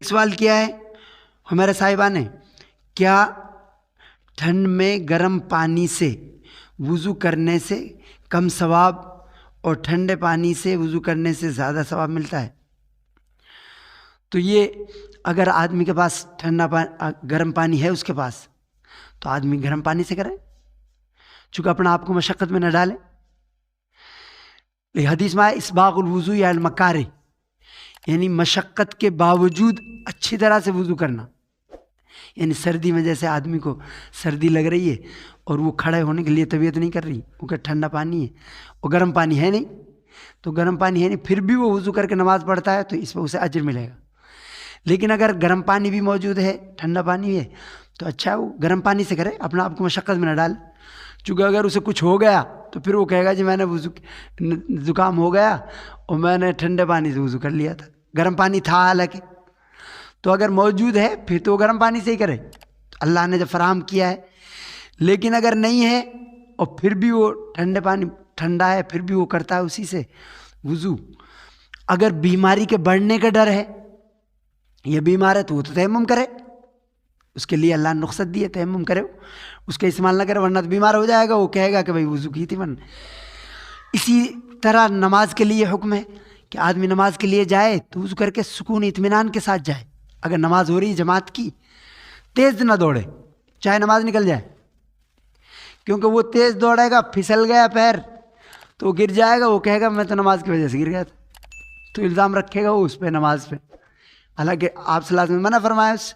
سوال کیا ہے ہمارے صاحبہ نے، کیا ٹھنڈ میں گرم پانی سے وضو کرنے سے کم ثواب اور ٹھنڈے پانی سے وضو کرنے سے زیادہ ثواب ملتا ہے؟ تو یہ اگر آدمی کے پاس گرم پانی ہے اس کے پاس تو آدمی گرم پانی سے کرے، چونکہ اپنا آپ کو مشقت میں نہ ڈالے۔ حدیث میں اسباغ الوضو یا المکارہ، یعنی مشقت کے باوجود اچھی طرح سے وضو کرنا، یعنی سردی میں جیسے آدمی کو سردی لگ رہی ہے اور وہ کھڑے ہونے کے لیے طبیعت نہیں کر رہی کیونکہ ٹھنڈا پانی ہے اور گرم پانی ہے نہیں، تو گرم پانی ہے نہیں پھر بھی وہ وضو کر کے نماز پڑھتا ہے تو اس پہ اسے اجر ملے گا۔ لیکن اگر گرم پانی بھی موجود ہے، ٹھنڈا پانی ہے، تو اچھا ہے وہ گرم پانی سے کرے، اپنا آپ کو مشقت میں نہ ڈال، چونکہ اگر اسے کچھ ہو گیا تو پھر وہ کہے گا جی میں نے زکام ہو گیا اور میں نے ٹھنڈے پانی سے وضو کر لیا تھا، گرم پانی تھا حالانکہ۔ تو اگر موجود ہے پھر تو گرم پانی سے ہی کرے، اللہ نے جب فراہم کیا ہے۔ لیکن اگر نہیں ہے اور پھر بھی وہ ٹھنڈا ہے پھر بھی وہ کرتا ہے اسی سے وضو، اگر بیماری کے بڑھنے کا ڈر ہے، یہ بیمار ہے تو وہ تو تیمم کرے، اس کے لیے اللہ نے رخصت دی ہے، تیمم کرے، اس کا استعمال نہ کرے ورنہ تو بیمار ہو جائے گا، وہ کہے گا کہ بھائی وضو کی تھی ورنہ۔ اسی طرح نماز کے لیے حکم ہے کہ آدمی نماز کے لیے جائے تو وضو کر کے سکون اطمینان کے ساتھ جائے۔ اگر نماز ہو رہی ہے جماعت کی، تیز نہ دوڑے چاہے نماز نکل جائے، کیونکہ وہ تیز دوڑے گا پھسل گیا پیر تو وہ گر جائے گا، وہ کہے گا میں تو نماز کی وجہ سے گر گیا تھا، تو الزام رکھے گا وہ اس پہ نماز پہ۔ حالانکہ آپ صلی اللہ علیہ وسلم نے منع فرمایا اس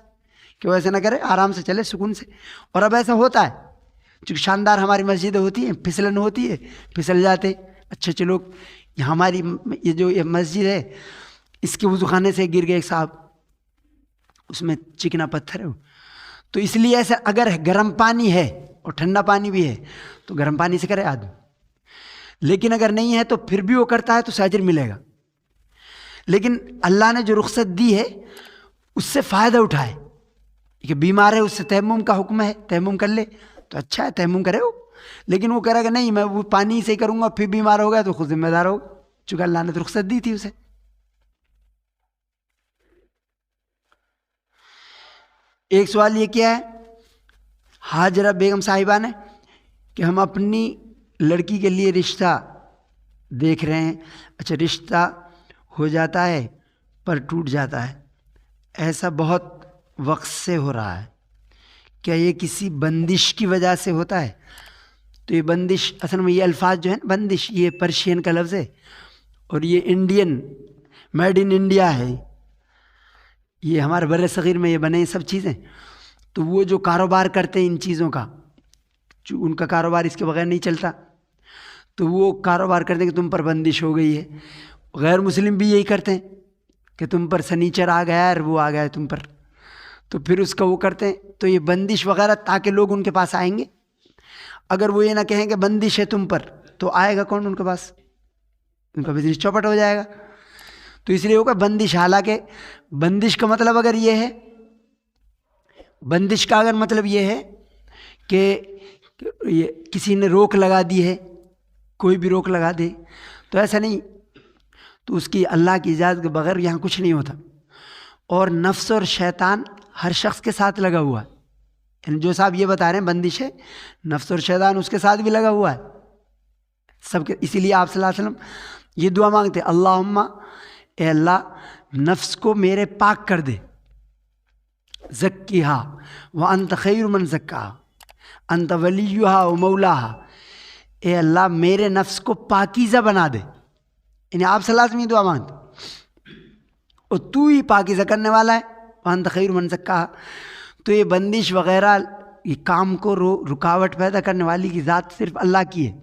کہ وہ ایسے نہ کرے، آرام سے چلے سکون سے۔ اور اب ایسا ہوتا ہے چونکہ شاندار ہماری مسجدیں ہوتی ہیں، پھسلن ہوتی ہے، پھسل جاتے اچھے اچھے لوگ۔ ہماری یہ مسجد ہے، اس کے وضو خانے سے گر گئے ایک صاحب، اس میں چکنا پتھر ہے، تو اس لیے ایسا اگر گرم پانی ہے اور ٹھنڈا پانی بھی ہے تو گرم پانی سے کرے آدمی، لیکن اگر نہیں ہے تو پھر بھی وہ کرتا ہے تو اسے اجر ملے گا۔ لیکن اللہ نے جو رخصت دی ہے اس سے فائدہ اٹھائے، کہ بیمار ہے اس سے تیمم کا حکم ہے، تیمم کر لے تو اچھا ہے، تیمم کرے وہ، لیکن وہ کہہ رہا کہ نہیں میں وہ پانی سے ہی کروں گا، پھر بیمار ہو گیا تو خود ذمہ دار ہوگا، چونکہ اللہ نے تو رخصت دی تھی اسے۔ ایک سوال یہ کیا ہے حاجرہ بیگم صاحبہ نے کہ ہم اپنی لڑکی کے لیے رشتہ دیکھ رہے ہیں، اچھا رشتہ ہو جاتا ہے پر ٹوٹ جاتا ہے، ایسا بہت وقت سے ہو رہا ہے، کیا یہ کسی بندش کی وجہ سے ہوتا ہے؟ تو یہ بندش اصل میں یہ الفاظ جو ہیں بندش یہ پرشین کا لفظ ہے اور یہ انڈین میڈ ان انڈیا ہے، یہ ہمارے بر صغیر میں یہ بنے سب چیزیں۔ تو وہ جو کاروبار کرتے ہیں ان چیزوں کا، جو ان کا کاروبار اس کے بغیر نہیں چلتا، تو وہ کاروبار کرتے ہیں کہ تم پر بندش ہو گئی ہے۔ غیر مسلم بھی یہی کرتے ہیں کہ تم پر سنیچر آ گیا ہے، وہ آ گیا ہے تم پر، تو پھر اس کا وہ کرتے ہیں۔ تو یہ بندش وغیرہ تاکہ لوگ ان کے پاس آئیں گے، اگر وہ یہ نہ کہیں کہ بندش ہے تم پر تو آئے گا کون ان کے پاس، ان کا بزنس چوپٹ ہو جائے گا۔ تو اس لیے ہوگا بندش، حالانکہ بندش کا مطلب اگر یہ ہے، بندش کا اگر مطلب یہ ہے کہ یہ کسی نے روک لگا دی ہے، کوئی بھی روک لگا دے تو ایسا نہیں، تو اس کی اللہ کی اجازت کے بغیر یہاں کچھ نہیں ہوتا۔ اور نفس اور شیطان ہر شخص کے ساتھ لگا ہوا ہے، یعنی جو صاحب یہ بتا رہے ہیں بندش ہے، نفس اور شیطان اس کے ساتھ بھی لگا ہوا ہے سب کے۔ اسی لیے آپ صلی اللہ علیہ وسلم یہ دعا مانگتے اللہم، اے اللہ نفس کو میرے پاک کر دے، زکیہا وانت خیر من زکاہا انت ولیہا و مولاہا، اے اللہ میرے نفس کو پاکیزہ بنا دے، یعنی آپ صلی اللہ علیہ وسلم یہ دعا مانگتے اور تو ہی پاکیزہ کرنے والا ہے، وانت خیر من زکاہا۔ تو یہ بندش وغیرہ یہ کام کو رکاوٹ پیدا کرنے والی کی ذات صرف اللہ کی ہے،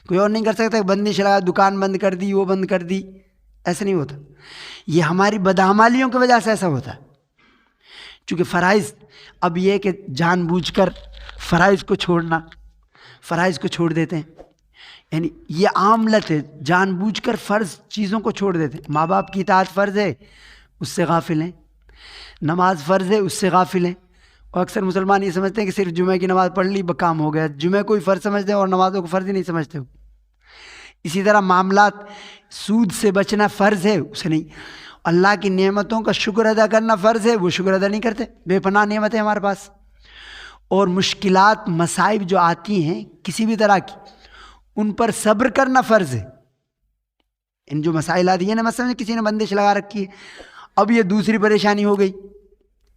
کوئی اور نہیں کر سکتا کہ بندش لگا دکان بند کر دی وہ بند کر دی، ایسا نہیں ہوتا۔ یہ ہماری بدعمالیوں کی وجہ سے ایسا ہوتا ہے، چونکہ فرائض اب یہ کہ جان بوجھ کر فرائض کو چھوڑنا، فرائض کو چھوڑ دیتے ہیں، یعنی یہ عام لت ہے، جان بوجھ کر فرض چیزوں کو چھوڑ دیتے ہیں۔ ماں باپ کی اطاعت فرض ہے اس سے غافل ہیں، نماز فرض ہے اس سے غافل ہیں، اور اکثر مسلمان یہ سمجھتے ہیں کہ صرف جمعہ کی نماز پڑھ لی کام ہو گیا، جمعہ کو ہی فرض سمجھتے ہیں اور نمازوں کو فرض ہی نہیں سمجھتے ہو۔ اسی طرح معاملات، سود سے بچنا فرض ہے اسے نہیں، اللہ کی نعمتوں کا شکر ادا کرنا فرض ہے، وہ شکر ادا نہیں کرتے، بے پناہ نعمتیں ہمارے پاس. اور مشکلات مصائب جو آتی ہیں کسی بھی طرح کی، ان پر صبر کرنا فرض ہے. ان جو مسائل آتی ہیں نا، مثلا کسی نے بندش لگا رکھی ہے، اب یہ دوسری پریشانی ہو گئی.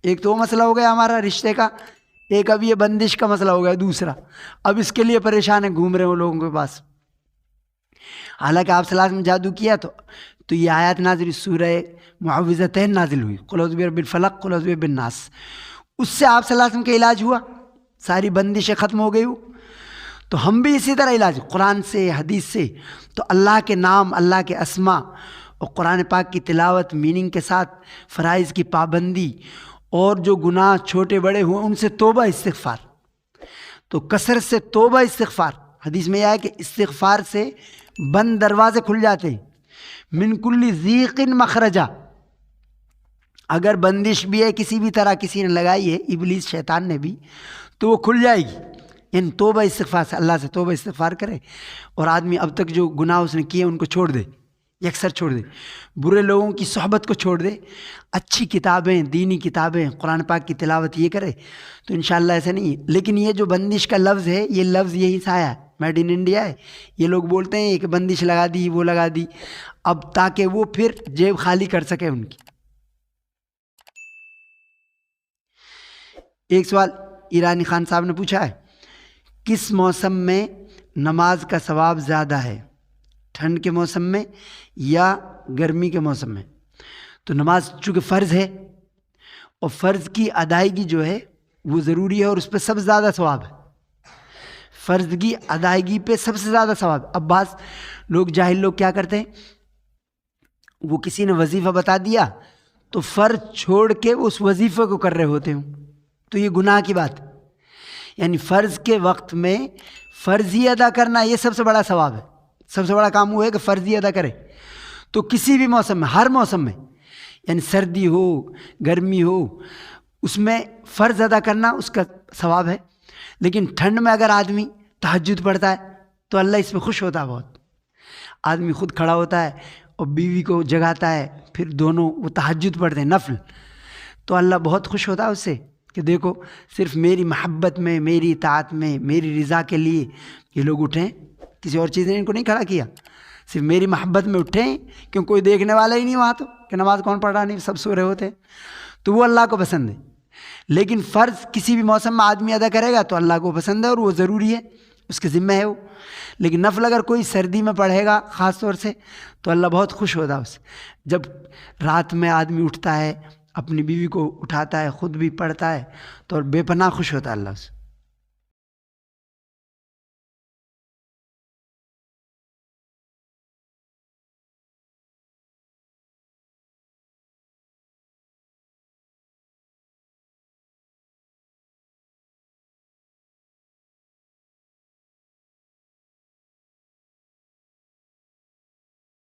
ایک تو وہ مسئلہ ہو گیا ہمارا رشتے کا، ایک اب یہ بندش کا مسئلہ ہو گیا دوسرا. اب اس کے لیے پریشان ہیں، گھوم رہے ہیں وہ لوگوں کے پاس. حالانکہ آپ صلی اللہ علیہ وسلم جادو کیا تو یہ آیات نازل، سورہ معوذتین نازل ہوئی، قل اعوذ برب الفلق، قل اعوذ برب الناس. اس سے آپ صلی اللہ علیہ وسلم کا علاج ہوا، ساری بندشیں ختم ہو گئی. تو ہم بھی اسی طرح علاج قرآن سے، حدیث سے. تو اللہ کے نام، اللہ کے اسما اور قرآن پاک کی تلاوت میننگ کے ساتھ، فرائض کی پابندی، اور جو گناہ چھوٹے بڑے ہوئے ان سے توبہ استغفار. تو کثرت سے توبہ استغفار. حدیث میں یہ ہے کہ استغفار سے بند دروازے کھل جاتے ہیں. من کل ضیق مخرجا. اگر بندش بھی ہے کسی بھی طرح کسی نے لگائی ہے، ابلیس شیطان نے بھی، تو وہ کھل جائے گی. ان توبہ استغفار سے، اللہ سے توبہ استغفار کرے، اور آدمی اب تک جو گناہ اس نے کیے ان کو چھوڑ دے، یکسر چھوڑ دے، برے لوگوں کی صحبت کو چھوڑ دے، اچھی کتابیں، دینی کتابیں، قرآن پاک کی تلاوت یہ کرے، تو انشاءاللہ ایسا نہیں ہے. لیکن یہ جو بندش کا لفظ ہے، یہ لفظ یہی سے آیا ہے، میڈ ان انڈیا ہے. یہ لوگ بولتے ہیں کہ بندش لگا دی، وہ لگا دی، اب تاکہ وہ پھر جیب خالی کر سکے ان کی. ایک سوال ایرانی خان صاحب نے پوچھا ہے، کس موسم میں نماز کا ثواب زیادہ ہے، ٹھنڈ کے موسم میں یا گرمی کے موسم میں؟ تو نماز چونکہ فرض ہے، اور فرض کی ادائیگی جو ہے وہ ضروری ہے، اور اس پہ سب سے زیادہ ثواب ہے. فرض کی ادائیگی پہ سب سے زیادہ ثواب. اب بعض لوگ، جاہل لوگ کیا کرتے ہیں، وہ کسی نے وظیفہ بتا دیا تو فرض چھوڑ کے اس وظیفے کو کر رہے ہوتے ہیں، تو یہ گناہ کی بات ہے. یعنی فرض کے وقت میں فرض ہی ادا کرنا یہ سب سے بڑا ثواب ہے. سب سے بڑا کام وہ ہے کہ فرض ہی ادا کرے. تو کسی بھی موسم میں، ہر موسم میں، یعنی سردی ہو، گرمی ہو، اس میں فرض ادا کرنا اس کا ثواب ہے. لیکن ٹھنڈ میں اگر آدمی تہجد پڑھتا ہے تو اللہ اس میں خوش ہوتا ہے بہت. آدمی خود کھڑا ہوتا ہے اور بیوی کو جگاتا ہے، پھر دونوں وہ تہجد پڑھتے ہیں نفل، تو اللہ بہت خوش ہوتا ہے اس سے کہ دیکھو صرف میری محبت میں، میری اطاعت میں، میری رضا کے لیے یہ لوگ اٹھیں، کسی اور چیز نے ان کو نہیں کھڑا کیا، صرف میری محبت میں اٹھیں، کیوں کوئی دیکھنے والا ہی نہیں وہاں، تو کہ نماز کون پڑھ رہا، نہیں سب سو رہے ہوتے ہیں، تو وہ اللہ کو پسند ہے. لیکن فرض کسی بھی موسم میں آدمی ادا کرے گا تو اللہ کو پسند ہے اور وہ ضروری ہے، اس کے ذمہ ہے وہ. لیکن نفل اگر کوئی سردی میں پڑھے گا خاص طور سے تو اللہ بہت خوش ہوتا ہے اس سے. جب رات میں آدمی اٹھتا ہے، اپنی بیوی کو اٹھاتا ہے، خود بھی پڑھتا ہے، تو بے پناہ خوش ہوتا ہے اللہ سے.